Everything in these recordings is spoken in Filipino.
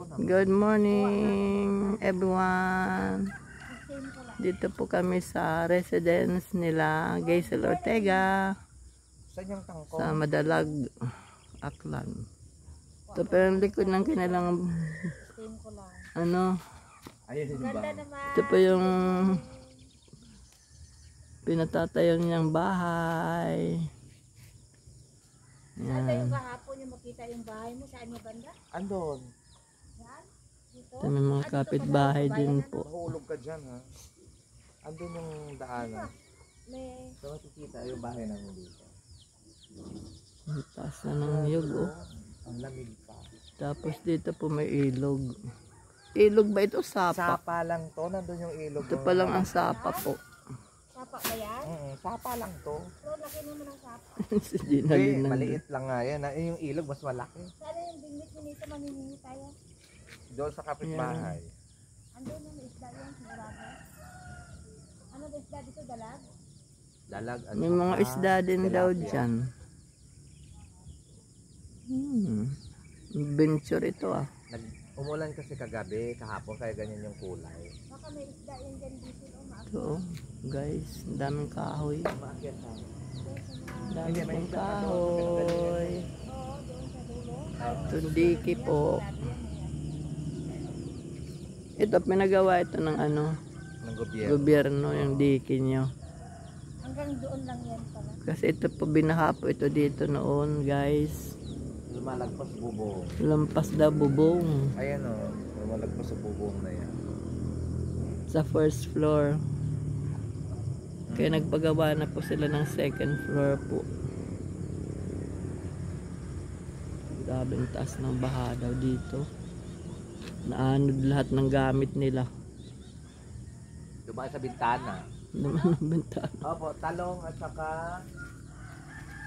Good morning everyone. Dito po kami sa residence nila Geisel Ortega sa Madalag, Aklan. Ito pa yung likod ng kanilang ano. Ito pa yung pinatatayo niyang bahay. Saan tayo kahapon yung makita yung bahay mo? Saan yung banda? Andon. Yan? Dito? Ito may mga kapitbahay din po. Mahulog ka dyan ha. Andun yung daanan. May... So makikita yung bahay namin dito. Ang taas na ng niyog oh. Ang lamig pa. Tapos dito po may ilog. Ilog ba ito? Sapa? Sapa lang to. Nandun yung ilog. Ito pa lang ang sapa po. Sapa ba yan? Sapa lang to. Pero laki naman ang sapa. Si Gina din maliit lang nga yan. Yung ilog mas malaki. Sana yung bingwit mo nito maniningi tayo. Doon sa kapitbahay. Andun yung isda yan sigurado. Ano ba isda dito? Dalag? Dalag. May mga isda din daw dyan. Venture ito ah. Umulan kasi kagabi, kahapon, kaya ganyan yung kulay. Baka may isda yan dyan dito. Ito guys, ang daming kahoy. Maakyat ha. Ang daming kahoy. Oo, doon sa dulo. Tundiki po. Ito, pinagawa ito ng ano, Ng gobyerno. gobyerno, yung diki nyo. Hanggang doon lang yan pala. Kasi ito po, binaha po ito dito noon guys. Lumalagpas bubong. Lampas daw bubong. Ayan o, lumalagpas sa bubong na yan. Sa first floor. Kaya nagpagawa na po sila ng second floor po. Grabing taas ng baha daw dito. Naanod lahat ng gamit nila. Dumaan sa bintana. Naman ang bintana. Opo, talong at saka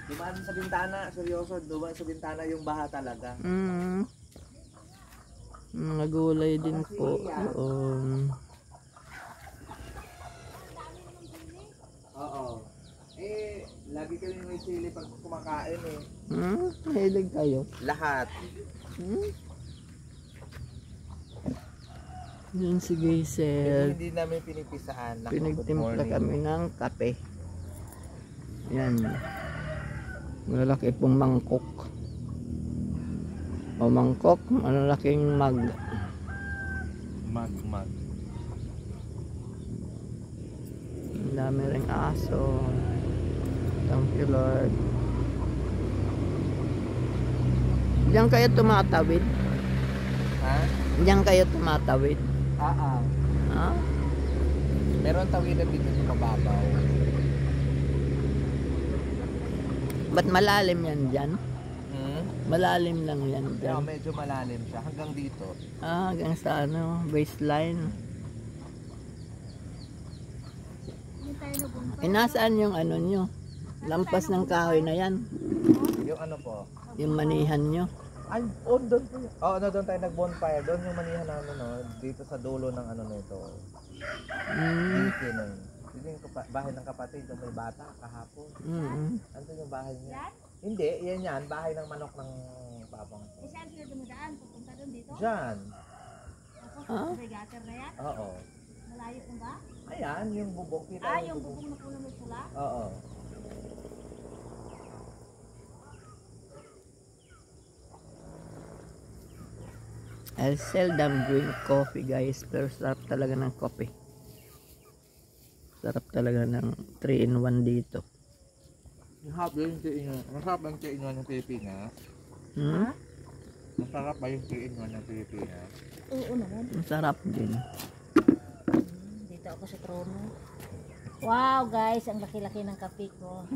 dumaan sa bintana, seryoso, dumaan sa bintana yung baha talaga. Mga gulay din po. Oo. Lagi kami may sili pag kumakain eh. Mahilig kayo. Lahat. Yun si Geisel. Hindi namin pinipisaan. Pinagtimpla kami ng kape. Yan. Malalaki pong mangkok. O mangkok, malalaking mag. Mag. Ang dami ring aso. Thank you Lord. Diyan kayo tumatawid? Ha? Diyan kayo tumatawid? Ha? Meron tawidan dito sa mababaw. Ba't malalim yan dyan? Malalim lang yan Pero dyan. medyo malalim siya hanggang dito. Hanggang sa ano, baseline. Nasaan yung ano nyo? Lampas ng kahoy na yan. Yung ano po? Yung manihan nyo. Ay, doon po. Doon tayo nag-bonfire. Doon yung manihan namin, no? Dito sa dulo ng ano nito. Dito na yun. Dito yung bahay ng kapatid, yung may bata, kahapon. Andun yung bahay niya. Hindi, yan. Bahay ng manok ng papang. Saan sila dumadaan? Pupunta doon dito? Diyan. Tapos may gutter na yan? Oo. Malayo po ba? Ayan, yung bubong. Kita Yung bubong na puno may pula? Oo. I seldom drink coffee guys, pero sarap talaga ng coffee. Sarap talaga ng 3-in-1 dito. Masarap yung 3-in-1 ng Pilipinas. Masarap ba yung 3-in-1 ng Pilipinas? Oo naman. Masarap din. Dito ako sa trono. Wow guys, ang laki-laki ng kape ko.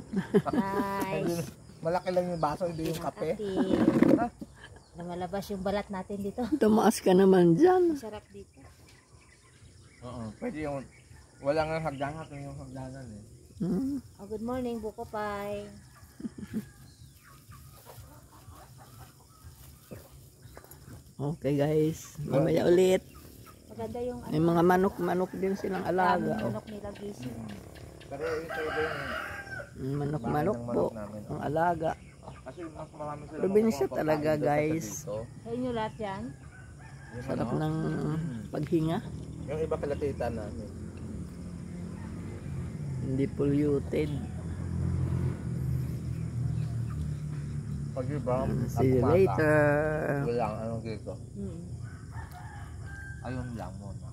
Nice. Malaki lang yung baso, hindi yung kape. Na malabas yung balat natin dito. Tumaas ka naman dyan. Sarap dito. Oo, pwede yung walang hagdanan yung hagdanan eh. Good morning, Buko Pai. Okay guys, mamaya ulit. Maganda yung May mga manok-manok din silang alaga. manok nila gising. Pero ito yung Manok-manok po ang alaga. Kasi mas marami sila Probinsya talaga guys. Sa inyo lahat yan? Yung Sarap ano, ng paghinga. yung iba kalatitan namin. Hindi polluted. Pag iba, See you later. Walang anong dito. Mm. Ayun lang muna.